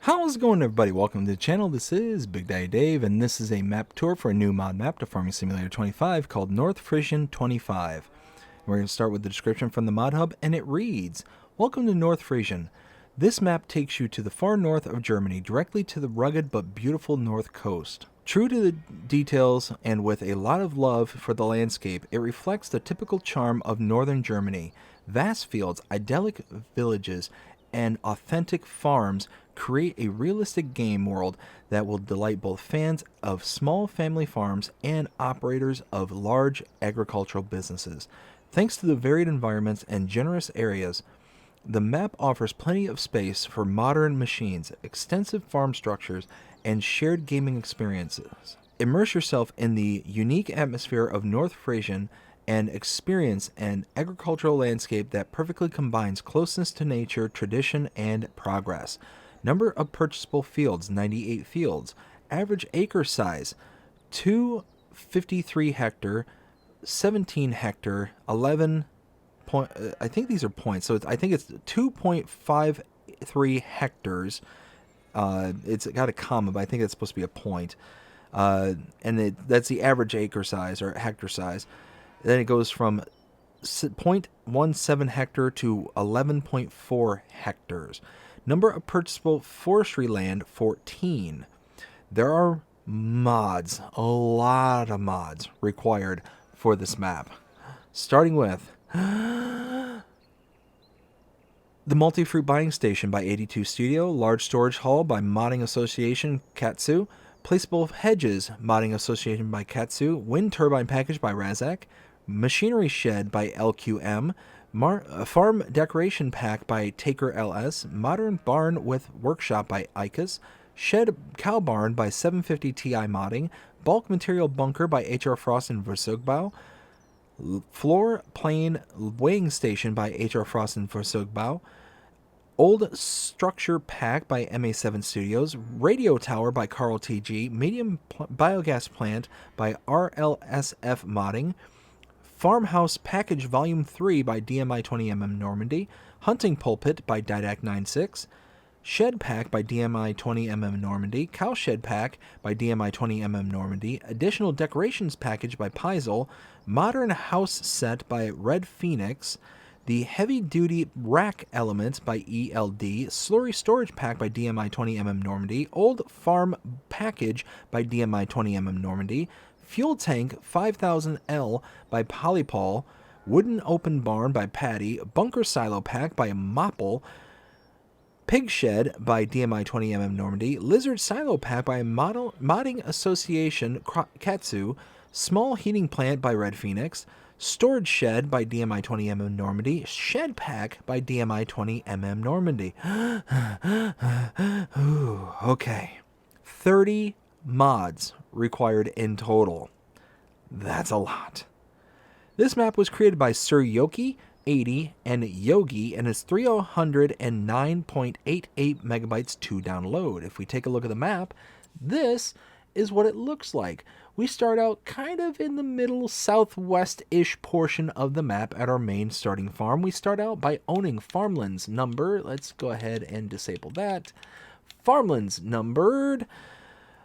How's it going, everybody? Welcome to the channel. This is Big Daddy Dave, and this is a map tour for a new mod map to Farming Simulator 25 called North Frisian 25. We're going to start with the description from the mod hub, and it reads, "Welcome to North Frisian. This map takes you to the far north of Germany, directly to the rugged but beautiful north coast. True to the details and with a lot of love for the landscape, it reflects the typical charm of northern Germany. Vast fields, idyllic villages, and authentic farms create a realistic game world that will delight both fans of small family farms and operators of large agricultural businesses. Thanks to the varied environments and generous areas, the map offers plenty of space for modern machines, extensive farm structures, and shared gaming experiences. Immerse yourself in the unique atmosphere of North Frisian and experience an agricultural landscape that perfectly combines closeness to nature, tradition, and progress. Number of purchasable fields, 98 fields. Average acre size, 253 hectare, 17 hectare, 11 point, I think these are points, so I think it's 2.53 hectares. It's got a comma, but I think it's supposed to be a point. That's the average acre size or hectare size. Then it goes from 0.17 hectare to 11.4 hectares. Number of purchasable forestry land, 14. There are mods, a lot of mods required for this map. Starting with the Multi-Fruit Buying Station by 82 Studio, Large Storage Hall by Modding Association Katsu, Placeable Hedges Modding Association by Katsu, Wind Turbine Package by Razak, Machinery Shed by LQM, Farm Decoration Pack by Taker LS, Modern Barn with Workshop by Icus, Shed Cow Barn by 750 Ti Modding, Bulk Material Bunker by HR Frost and Versugbau, Floor Plane Weighing Station by HR Frost and Versugbau, Old Structure Pack by MA7 Studios, Radio Tower by Carl TG, Medium Biogas Plant by RLSF Modding, Farmhouse Package Volume 3 by DMI20mm Normandy, Hunting Pulpit by Didac96, Shed Pack by DMI20mm Normandy, Cowshed Pack by DMI20mm Normandy, Additional Decorations Package by Paizel, Modern House Set by Red Phoenix, the Heavy Duty Rack Element by ELD, Slurry Storage Pack by DMI20mm Normandy, Old Farm Package by DMI20mm Normandy, Fuel Tank 5000L by Polypol, Wooden Open Barn by Patty, Bunker Silo Pack by Mopple, Pig Shed by DMI20mm Normandy, Lizard Silo Pack by Modding Association Katsu, Small Heating Plant by Red Phoenix, Storage Shed by DMI20mm Normandy, Shed Pack by DMI20mm Normandy. Ooh, okay. 30 mods required in total. That's a lot. This map was created by Sir Yoki 80 and Jogi and is 309.88 megabytes to download. If we take a look at the map, this is what it looks like. We start out kind of in the middle southwest-ish portion of the map at our main starting farm. We start out by owning farmlands number. Let's go ahead and disable that. Farmlands numbered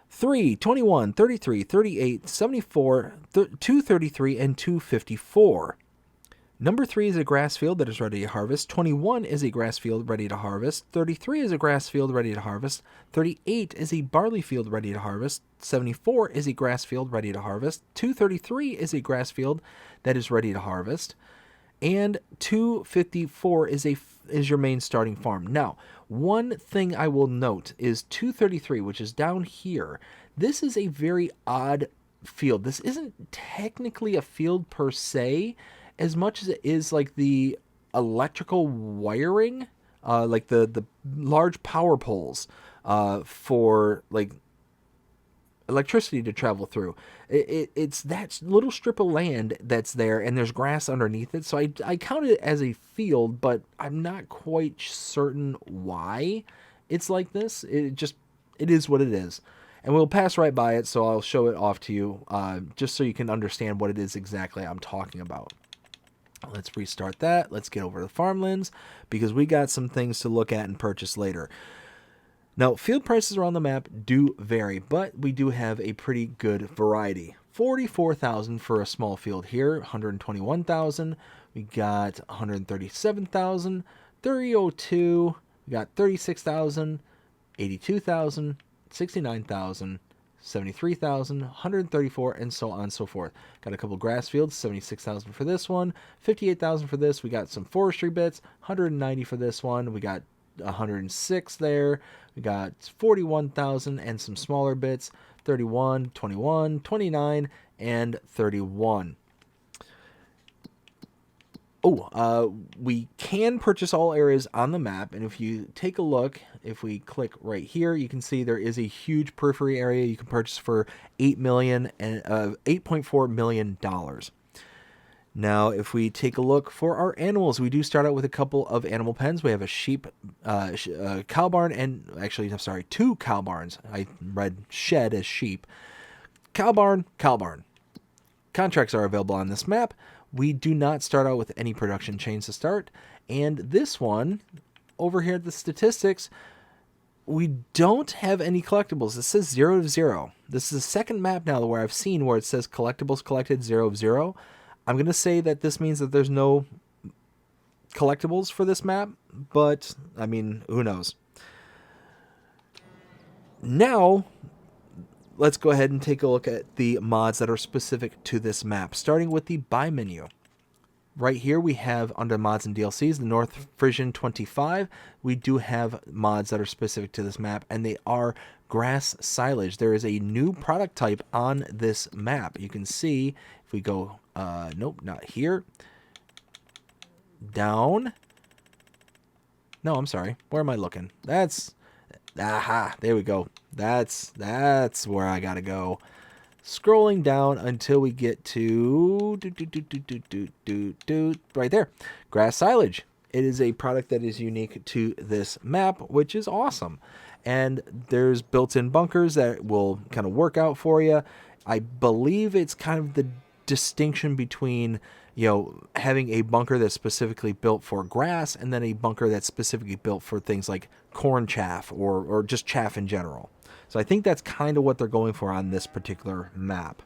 3, 21, 33, 38, 74, 233, and 254. Number 3 is a grass field that is ready to harvest. 21 is a grass field ready to harvest. 33 is a grass field ready to harvest. 38 is a barley field ready to harvest. 74 is a grass field ready to harvest. 233 is a grass field that is ready to harvest. And 254 is your main starting farm. Now, one thing I will note is 233, which is down here. This is a very odd field. This isn't technically a field per se, as much as it is like the electrical wiring, like the large power poles for like electricity to travel through. It's that little strip of land that's there, and there's grass underneath it. So I count it as a field, but I'm not quite certain why it's like this. It is what it is. And we'll pass right by it, so I'll show it off to you, just so you can understand what it is exactly I'm talking about. Let's restart that. Let's get over to farmlands, because we got some things to look at and purchase later. Now, field prices around the map do vary, but we do have a pretty good variety. 44,000 for a small field here, 121,000. We got 137,000, 302. We got 36,000, 82,000, 69,000, 73,000, 134, and so on and so forth. Got a couple grass fields, 76,000 for this one, 58,000 for this. We got some forestry bits, 190 for this one. We got 106 there. We got 41,000 and some smaller bits, 31, 21, 29, and 31. We can purchase all areas on the map, and if you take a look, if we click right here, you can see there is a huge periphery area you can purchase for $8.4 million. Now, if we take a look for our animals, we do start out with a couple of animal pens. We have a sheep, cow barn, and actually, I'm sorry, 2 cow barns. I read shed as sheep. Cow barn, cow barn. Contracts are available on this map. We do not start out with any production chains to start. And this one, over here at the statistics, we don't have any collectibles. It says 0 of 0. This is the second map now where I've seen where it says collectibles collected 0 of 0. I'm going to say that this means that there's no collectibles for this map, but, I mean, who knows. Now, let's go ahead and take a look at the mods that are specific to this map, starting with the buy menu. Right here we have under mods and DLCs, the North Frisian 25. We do have mods that are specific to this map, and they are grass silage. There is a new product type on this map. You can see if we go, nope, not here. Down. No, I'm sorry. Where am I looking? Aha, there we go. That's where I gotta go. Scrolling down until we get to right there. Grass silage. It is a product that is unique to this map, which is awesome. And there's built-in bunkers that will kind of work out for you. I believe it's kind of the distinction between, having a bunker that's specifically built for grass and then a bunker that's specifically built for things like corn chaff or just chaff in general. So I think that's kind of what they're going for on this particular map.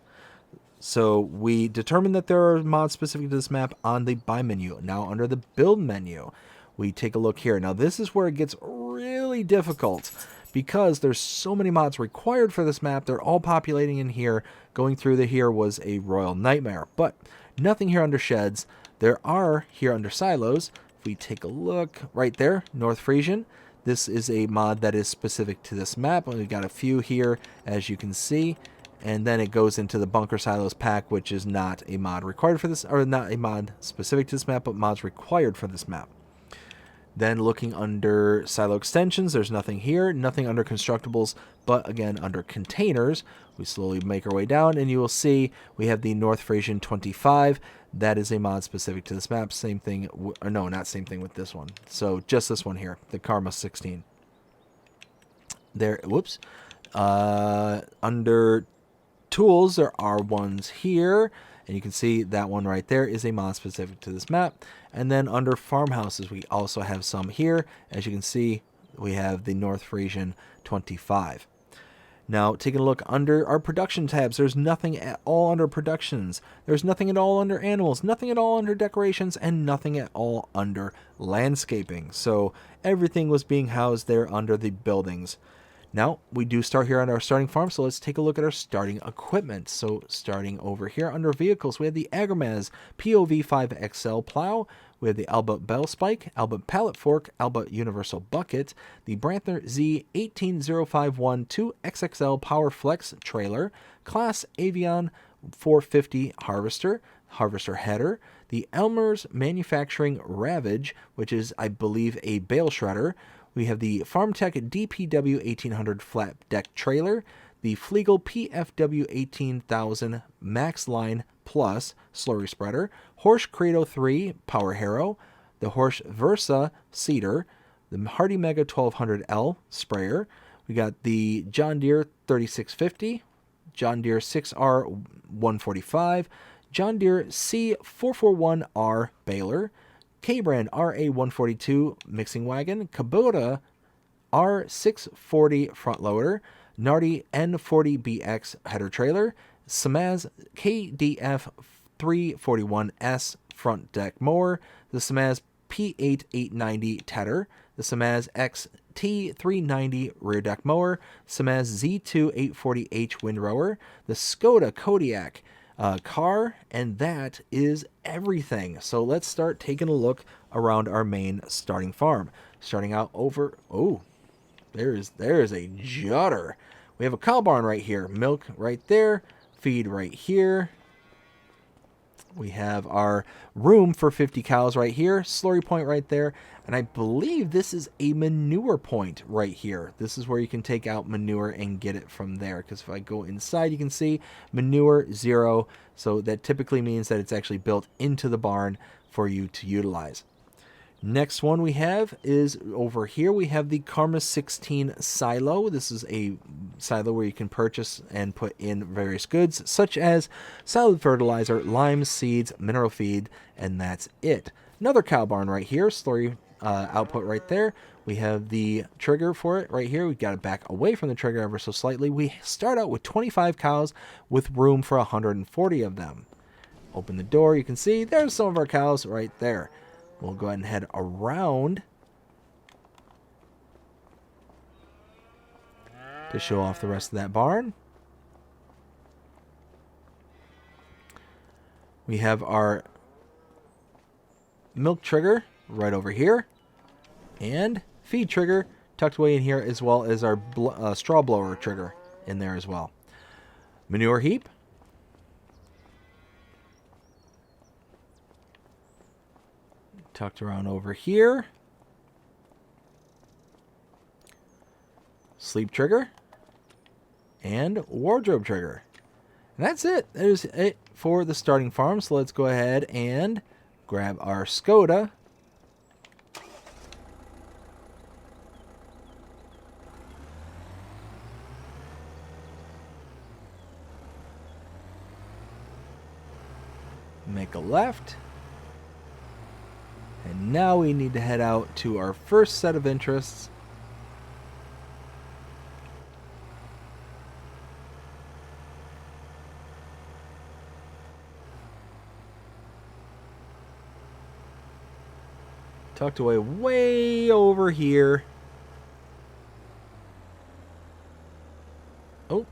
So we determined that there are mods specific to this map on the buy menu. Now under the build menu, we take a look here. Now this is where it gets really difficult because there's so many mods required for this map. They're all populating in here. Going through here was a royal nightmare, but nothing here under sheds. There are here under silos. If we take a look right there, North Frisian. This is a mod that is specific to this map. We've got a few here, as you can see. And then it goes into the Bunker Silos pack, which is not a mod required for this, or not a mod specific to this map, but mods required for this map. Then looking under silo extensions, there's nothing here, nothing under constructibles, but again under containers. We slowly make our way down, and you will see we have the North Frisian 25. That is a mod specific to this map. Same thing, or no, not same thing with this one. So just this one here, the Karma 16. There, whoops. Under tools, there are ones here, and you can see that one right there is a mod specific to this map. And then under farmhouses, we also have some here. As you can see, we have the North Frisian 25. Now, taking a look under our production tabs, there's nothing at all under productions. There's nothing at all under animals, nothing at all under decorations, and nothing at all under landscaping. So everything was being housed there under the buildings. Now, we do start here on our starting farm, so let's take a look at our starting equipment. So starting over here under vehicles, we have the Agromaz POV5XL plow, we have the Alba Bell Spike, Alba Pallet Fork, Alba Universal Bucket, the Brantner Z18051 2XXL Power Flex Trailer, Class Avion 450 Harvester, Harvester Header, the Elmer's Manufacturing Ravage, which is, I believe, a bale shredder. We have the FarmTech DPW 1800 Flat Deck Trailer, the Flegel PFW 18000 Max Line Plus Slurry Spreader, Horsch Credo 3 Power Harrow, the Horsch Versa Seeder, the Hardy Mega 1200L Sprayer. We got the John Deere 3650, John Deere 6R 145, John Deere C441R Baler, K-Brand RA142 Mixing Wagon, Kubota R640 front loader, Nardi N40BX header trailer, Samaz KDF 341S front deck mower, the Samaz P8890 tedder, the Samaz XT390 rear deck mower, Samaz Z2 840H windrower, the Skoda Kodiaq car, and that is everything. So let's start taking a look around our main starting farm. Starting out over, oh, there's a judder. We have a cow barn right here, milk right there, feed right here. We have our room for 50 cows right here, slurry point right there, and I believe this is a manure point right here. This is where you can take out manure and get it from there, because if I go inside, you can see manure 0, so that typically means that it's actually built into the barn for you to utilize. Next one we have is over here. We have the Karma 16 silo. This is a silo where you can purchase and put in various goods, such as solid fertilizer, lime, seeds, mineral feed, and that's it. Another cow barn right here, slurry output right there. We have the trigger for it right here. We've got to back away from the trigger ever so slightly. We start out with 25 cows with room for 140 of them. Open the door, you can see there's some of our cows right there. We'll go ahead and head around to show off the rest of that barn. We have our milk trigger right over here, and feed trigger tucked away in here, as well as our straw blower trigger in there as well. Manure heap. Tucked around over here. Sleep trigger. And wardrobe trigger. And that's it. That is it for the starting farm. So let's go ahead and grab our Skoda. Make a left. And now we need to head out to our first set of interests. Tucked away way over here. Oh.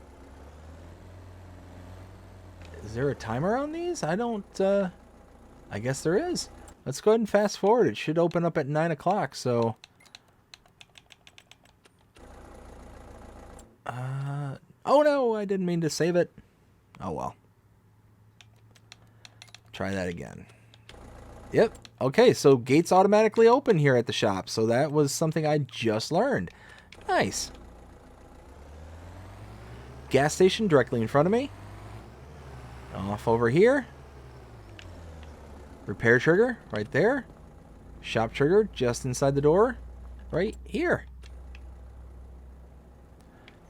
Is there a timer on these? I don't, I guess there is. Let's go ahead and fast forward. It should open up at 9 o'clock, so... oh no, I didn't mean to save it. Oh well. Try that again. Yep. Okay, so gates automatically open here at the shop. So that was something I just learned. Nice. Gas station directly in front of me. Off over here. Repair trigger right there. Shop trigger just inside the door right here.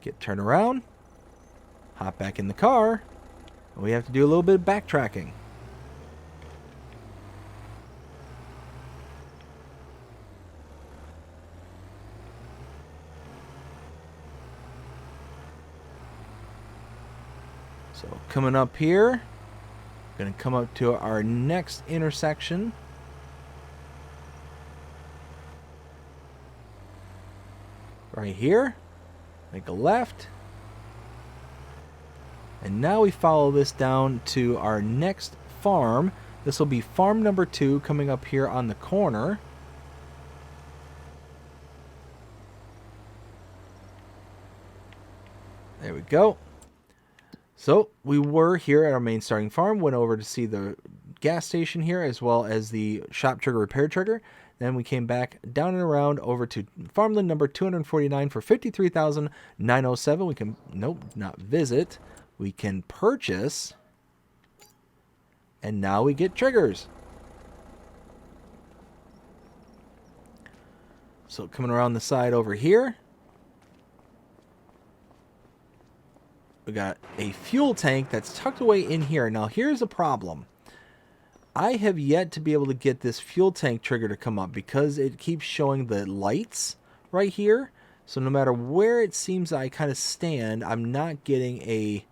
Get turned around. Hop back in the car. And we have to do a little bit of backtracking. So coming up here, going to come up to our next intersection. Right here. Make a left. And now we follow this down to our next farm. This will be farm number 2 coming up here on the corner. There we go. So we were here at our main starting farm, went over to see the gas station here as well as the shop trigger repair trigger. Then we came back down and around over to farmland number 249 for $53,907. We can, nope, not visit. We can purchase. And now we get triggers. So coming around the side over here. We got a fuel tank that's tucked away in here. Now here's a problem. I have yet to be able to get this fuel tank trigger to come up because it keeps showing the lights right here. So no matter where it seems I kind of stand, I'm not getting a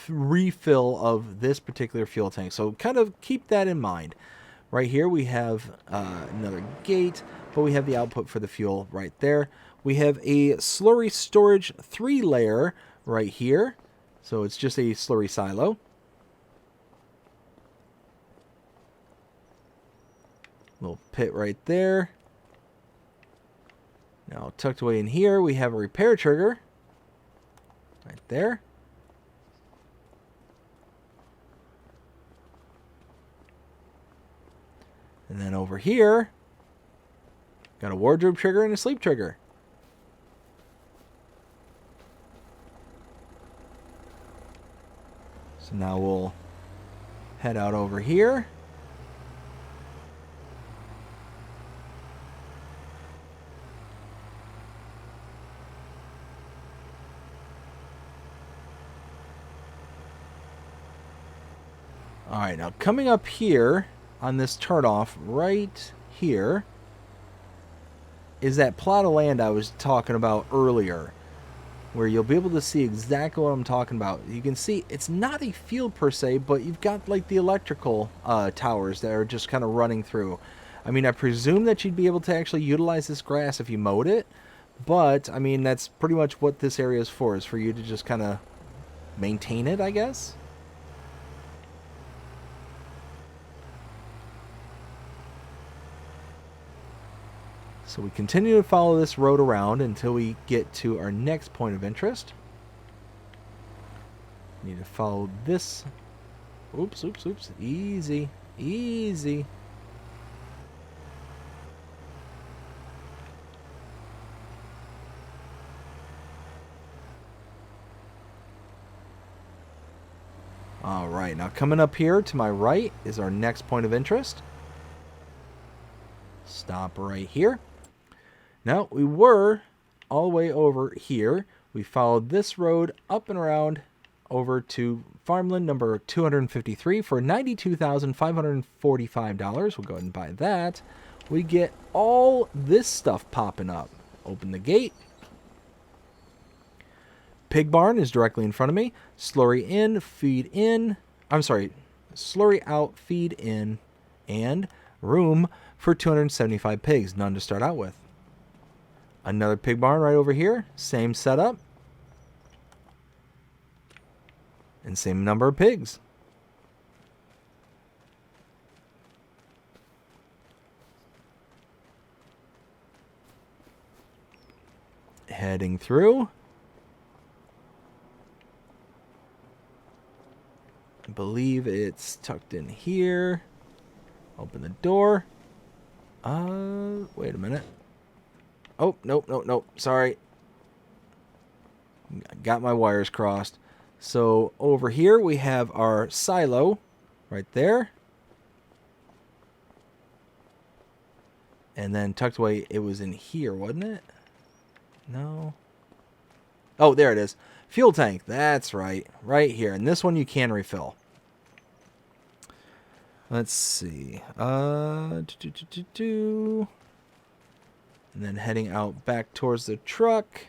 refill of this particular fuel tank. So kind of keep that in mind. Right here we have another gate, but we have the output for the fuel right there. We have a slurry storage 3-layer right here. So it's just a slurry silo. Little pit right there. Now tucked away in here we have a repair trigger right there. And then over here, got a wardrobe trigger and a sleep trigger. So now we'll head out over here. Alright, now coming up here on this turnoff right here is that plot of land I was talking about earlier, where you'll be able to see exactly what I'm talking about. You can see it's not a field per se, but you've got like the electrical towers that are just kind of running through. I mean, I presume that you'd be able to actually utilize this grass if you mowed it, but I mean, that's pretty much what this area is for you to just kind of maintain it, I guess. So we continue to follow this road around until we get to our next point of interest. Need to follow this. Oops, oops, oops. Easy, easy. All right, now coming up here to my right is our next point of interest. Stop right here. Now, we were all the way over here. We followed this road up and around over to farmland number 253 for $92,545. We'll go ahead and buy that. We get all this stuff popping up. Open the gate. Pig barn is directly in front of me. Slurry in, feed in. I'm sorry, slurry out, feed in, and room for 275 pigs. None to start out with. Another pig barn right over here. Same setup. And same number of pigs. Heading through. I believe it's tucked in here. Open the door. Wait a minute. Oh, nope, nope, nope. Sorry. Got my wires crossed. So over here we have our silo right there. And then tucked away, it was in here, wasn't it? No. Oh, there it is. Fuel tank. That's right. Right here. And this one you can refill. Let's see. And then heading out back towards the truck.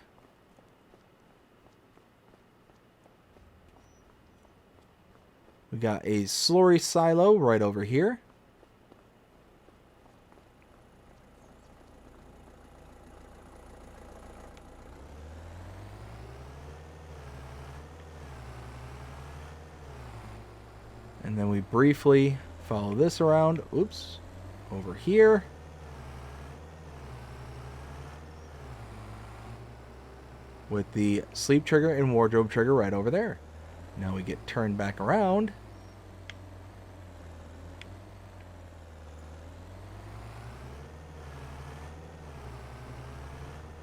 We got a slurry silo right over here. And then we briefly follow this around. Oops. Over here. With the sleep trigger and wardrobe trigger right over there. Now we get turned back around.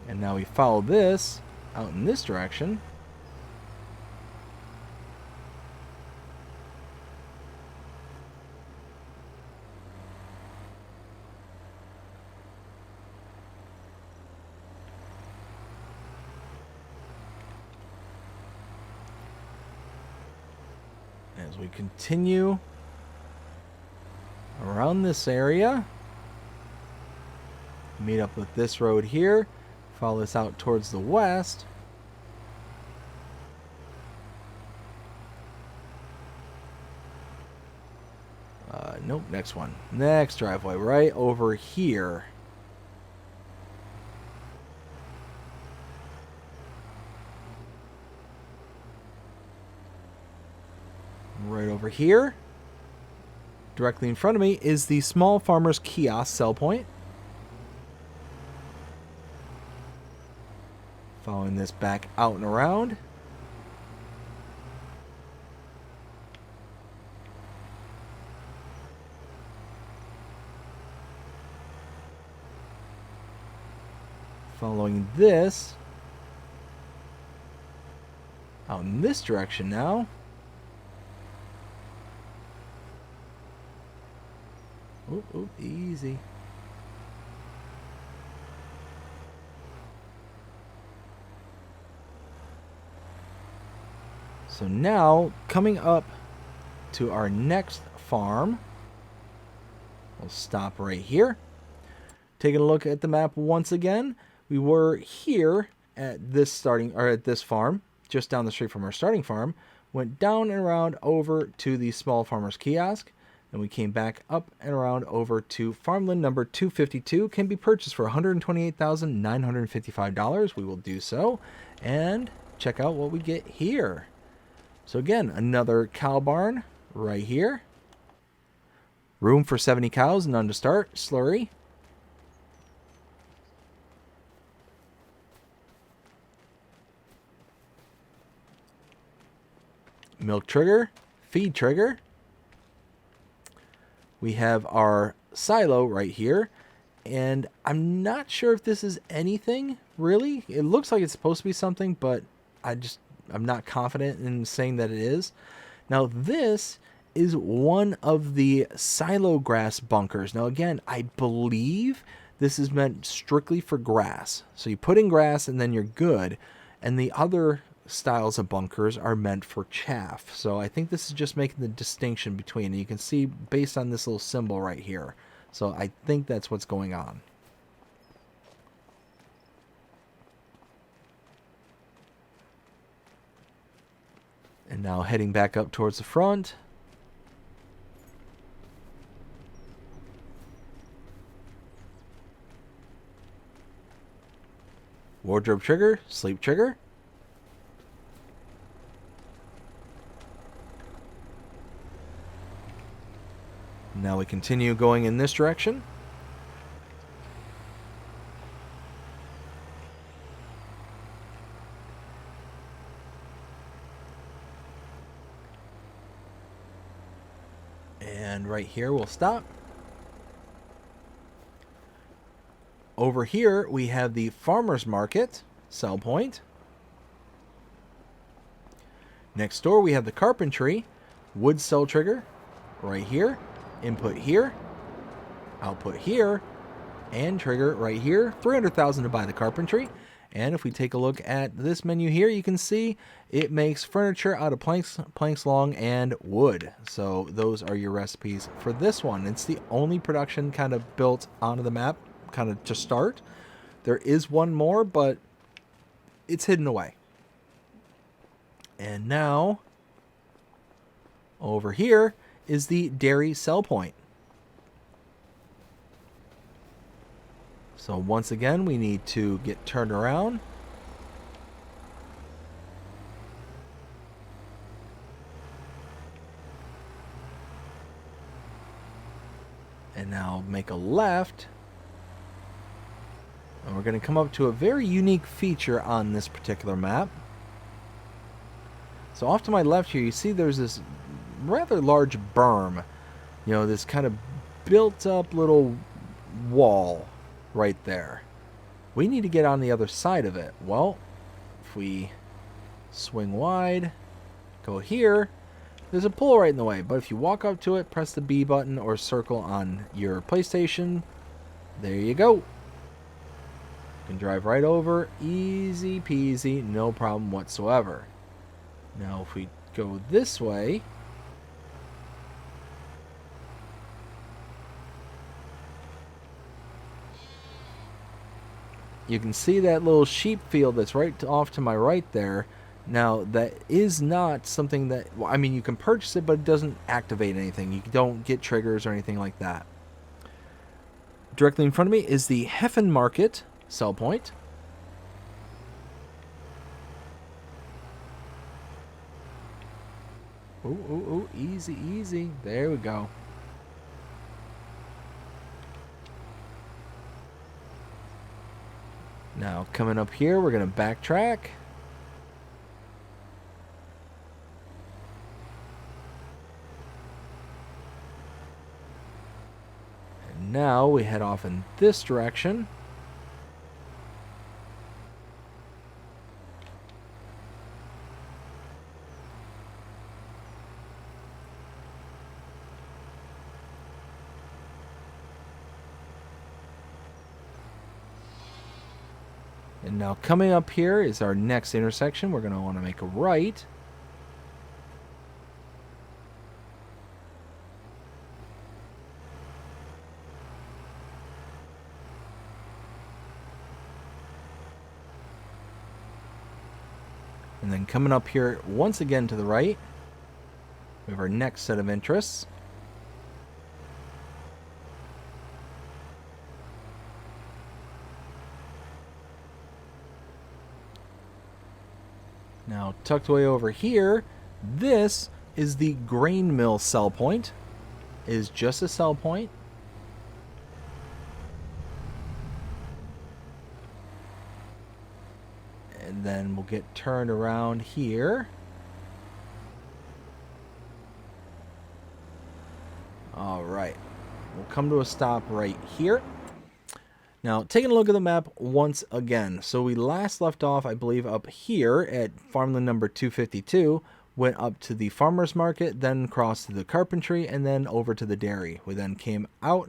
And now we follow this out in this direction. As we continue around this area, meet up with this road here. Follow this out towards the west. Nope, next one. Next driveway, right over here. Right over here. Directly in front of me is the Small Farmers Kiosk sell point. Following this back out and around. Following this out in this direction now. Ooh, easy. So now, coming up to our next farm, we'll stop right here. Taking a look at the map once again, we were here at this farm, just down the street from our starting farm, went down and around over to the Small Farmers Kiosk, and we came back up and around over to farmland number 252. Can be purchased for $128,955. We will do so, and check out what we get here. So again, another cow barn right here. Room for 70 cows, none to start. Slurry. Milk trigger. Feed trigger. We have our silo right here. And I'm not sure if this is anything, really. It looks like it's supposed to be something, but I'm not confident in saying that it is. Now, this is one of the silo grass bunkers. Now, again, I believe this is meant strictly for grass. So you put in grass and then you're good. And the other styles of bunkers are meant for chaff. So I think this is just making the distinction between. And you can see based on this little symbol right here. So I think that's what's going on. And now heading back up towards the front. Wardrobe trigger, sleep trigger. Now we continue going in this direction. And right here we'll stop. Over here we have the farmer's market sell point. Next door we have the carpentry wood cell trigger right here. Input here, output here, and trigger right here. 300,000 to buy the carpentry. And if we take a look at this menu here, you can see it makes furniture out of planks long, and wood. So those are your recipes for this one. It's the only production kind of built onto the map, kind of to start. There is one more, but it's hidden away. And now, over here is the dairy sell point. So once again, we need to get turned around. And now make a left. And we're going to come up to a very unique feature on this particular map. So off to my left here, you see there's this rather large berm. You know, this kind of built up little wall right there. We need to get on the other side of it. Well, if we swing wide, go here, there's a pole right in the way. But if you walk up to it, press the B button or circle on your PlayStation, there you go. You can drive right over, easy peasy, no problem whatsoever. Now if we go this way, You can see that little sheep field that's right off to my right there. Now, that is not something that, well, I mean, you can purchase it, but it doesn't activate anything. You don't get triggers or anything like that. Directly in front of me is the Heffen Market sell point. Ooh, ooh, ooh, easy, easy. There we go. Now, coming up here, we're going to backtrack. And now we head off in this direction. And now coming up here is our next intersection. We're going to want to make a right. And then coming up here once again to the right, we have our next set of interests. Now, tucked away over here, this is the grain mill sell point. It is just a sell point. And then we'll get turned around here. All right. We'll come to a stop right here. Now, taking a look at the map once again. So we last left off, I believe, up here at farmland number 252. Went up to the farmer's market, then crossed to the carpentry, and then over to the dairy. We then came out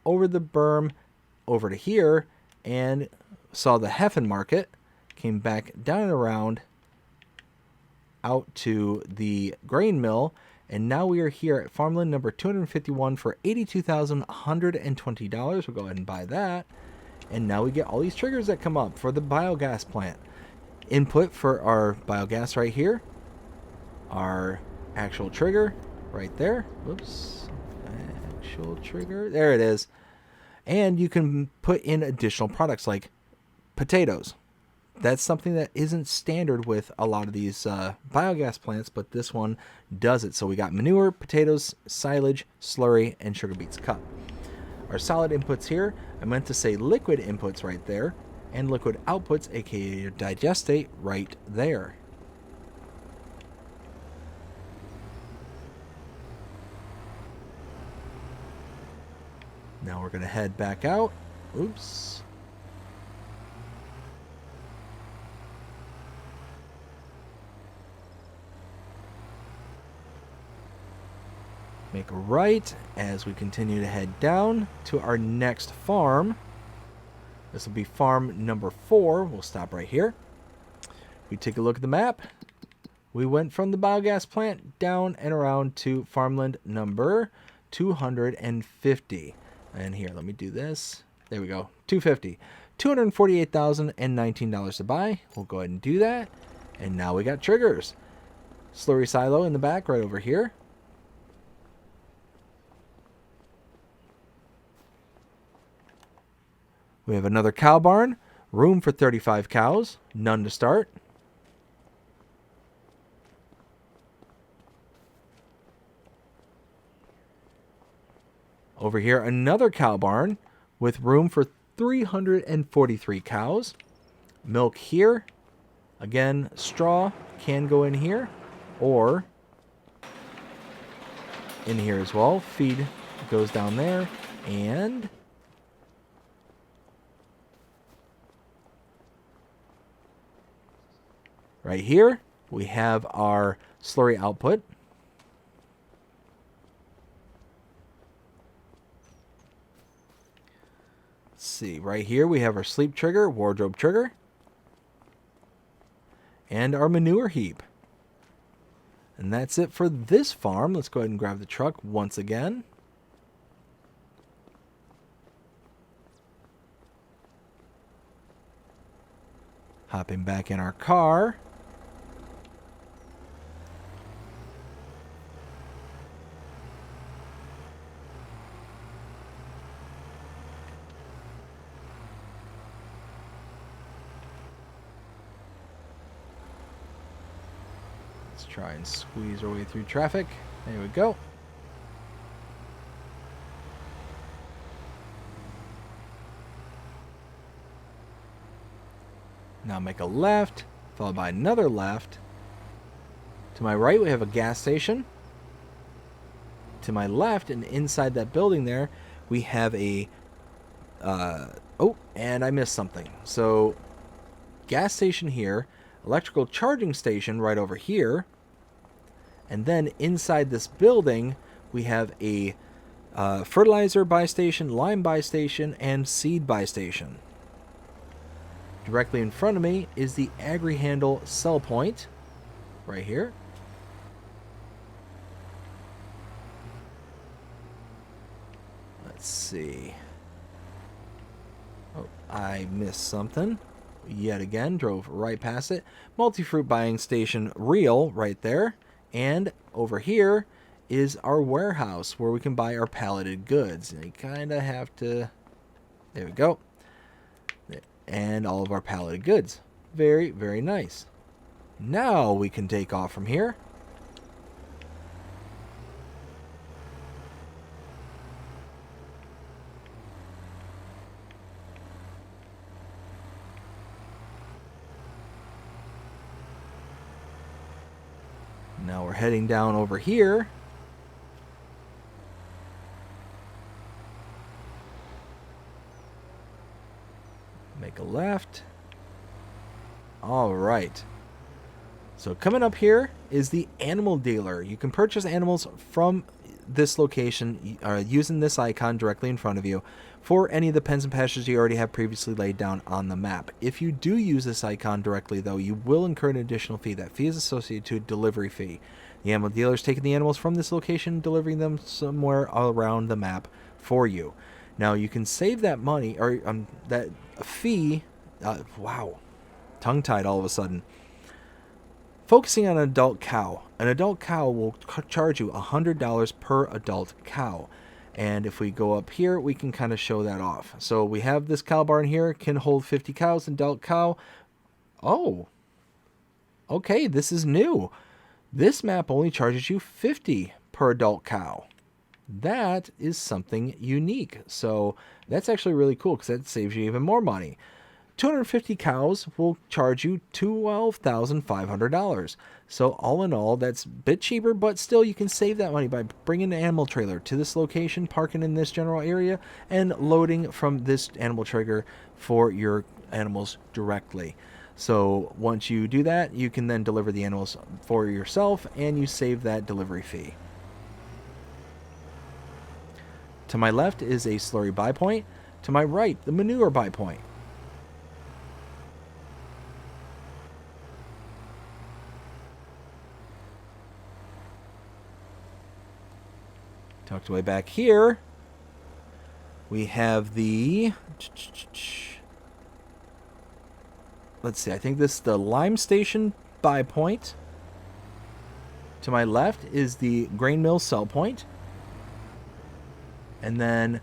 over the berm, over to here, and saw the Heffen market. Came back down and around out to the grain mill. And now we are here at farmland number 251 for $82,120. We'll go ahead and buy that. And now we get all these triggers that come up for the biogas plant. Input for our biogas right here. Our actual trigger right there. Whoops. Actual trigger. There it is. And you can put in additional products like potatoes. That's something that isn't standard with a lot of these biogas plants, but this one does it. So we got manure, potatoes, silage, slurry, and sugar beets cut. Our solid inputs here, I meant to say liquid inputs right there, and liquid outputs, aka your digestate, right there. Now we're going to head back out. Oops. Make a right as we continue to head down to our next farm. This will be farm number 4. We'll stop right here. We take a look at the map. We went from the biogas plant down and around to farmland number 250. And here, let me do this. There we go. 250. $248,019 to buy. We'll go ahead and do that. And now we got triggers. Slurry silo in the back right over here. We have another cow barn, room for 35 cows, none to start. Over here, another cow barn with room for 343 cows. Milk here. Again, straw can go in here or in here as well. Feed goes down there and right here, we have our slurry output. Let's see, right here we have our sleep trigger, wardrobe trigger, and our manure heap. And that's it for this farm. Let's go ahead and grab the truck once again. Hopping back in our car. Let's try and squeeze our way through traffic. There we go. Now make a left, followed by another left. To my right, we have a gas station. To my left, and inside that building there, we have a... oh, and I missed something. So, gas station here, electrical charging station right over here, and then inside this building, we have a fertilizer buy station, lime buy station, and seed buy station. Directly in front of me is the AgriHandle sell point, right here. Let's see. Oh, I missed something. Yet again, drove right past it. Multi-fruit buying station real right there. And over here is our warehouse where we can buy our palleted goods. And you kind of have to... There we go. And all of our palleted goods. Very, very nice. Now we can take off from here. Now we're heading down over here. Make a left. All right. So coming up here is the animal dealer. You can purchase animals from this location using this icon directly in front of you for any of the pens and pastures you already have previously laid down on the map. If you do use this icon directly, though, you will incur an additional fee. That fee is associated to a delivery fee. The animal dealer is taking the animals from this location, delivering them somewhere around the map for you. Now, you can save that money, or that fee... wow. Tongue-tied all of a sudden. Focusing on an adult cow. An adult cow will charge you $100 per adult cow. And if we go up here, we can kind of show that off. So we have this cow barn here, can hold 50 cows, adult cow. Oh. Okay, this is new. This map only charges you $50 per adult cow. That is something unique. So that's actually really cool because that saves you even more money. 250 cows will charge you $12,500. So all in all, that's a bit cheaper, but still you can save that money by bringing an animal trailer to this location, parking in this general area, and loading from this animal trailer for your animals directly. So once you do that, you can then deliver the animals for yourself, and you save that delivery fee. To my left is a slurry buy point. To my right, the manure buy point. Tucked away back here, we have the... Let's see, I think this is the lime station buy point. To my left is the grain mill sell point. And then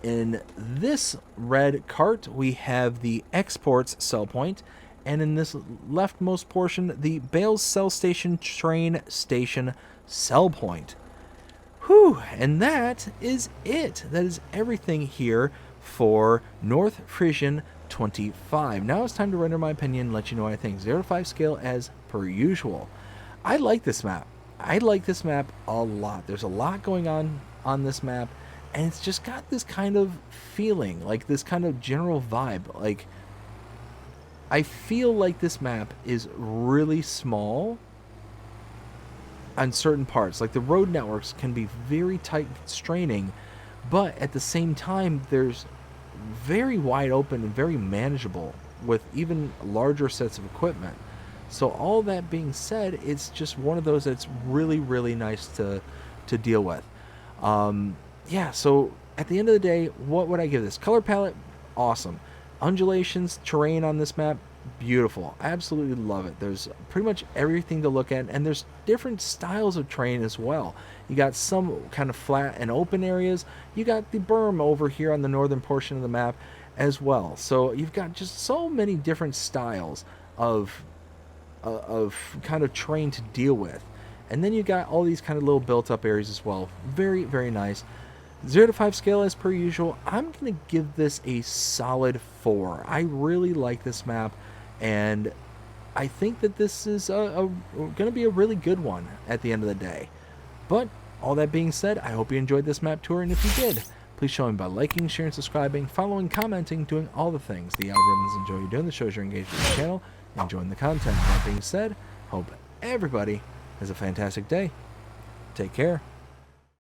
in this red cart, we have the exports sell point. And in this leftmost portion, the bales sell station train station sell point. Whew, and that is it. That is everything here for North Frisian 25. Now it's time to render my opinion and let you know what I think. 0 to 5 scale as per usual. I like this map. I like this map a lot. There's a lot going on this map, and it's just got this kind of feeling, like this kind of general vibe. Like, I feel like this map is really small on certain parts. Like the road networks can be very tight, straining, but at the same time there's very wide open and very manageable with even larger sets of equipment. So all that being said, it's just one of those that's really, really nice to deal with. Yeah, so at the end of the day, what would I give this? Color palette, awesome. Undulations, terrain on this map, Beautiful. Absolutely love it. There's pretty much everything to look at, and there's different styles of terrain as well. You got some kind of flat and open areas. You got the berm over here on the northern portion of the map as well. So you've got just so many different styles of kind of terrain to deal with. And then you got all these kind of little built up areas as well. Very, very nice. 0 to 5 scale as per usual. I'm going to give this a solid 4. I really like this map, and I think that this is going to be a really good one at the end of the day. But all that being said, I hope you enjoyed this map tour, and if you did, please show me by liking, sharing, subscribing, following, commenting, doing all the things the algorithms enjoy you doing. The shows you're engaged with the channel, enjoying the content. That being said, hope everybody has a fantastic day. Take care.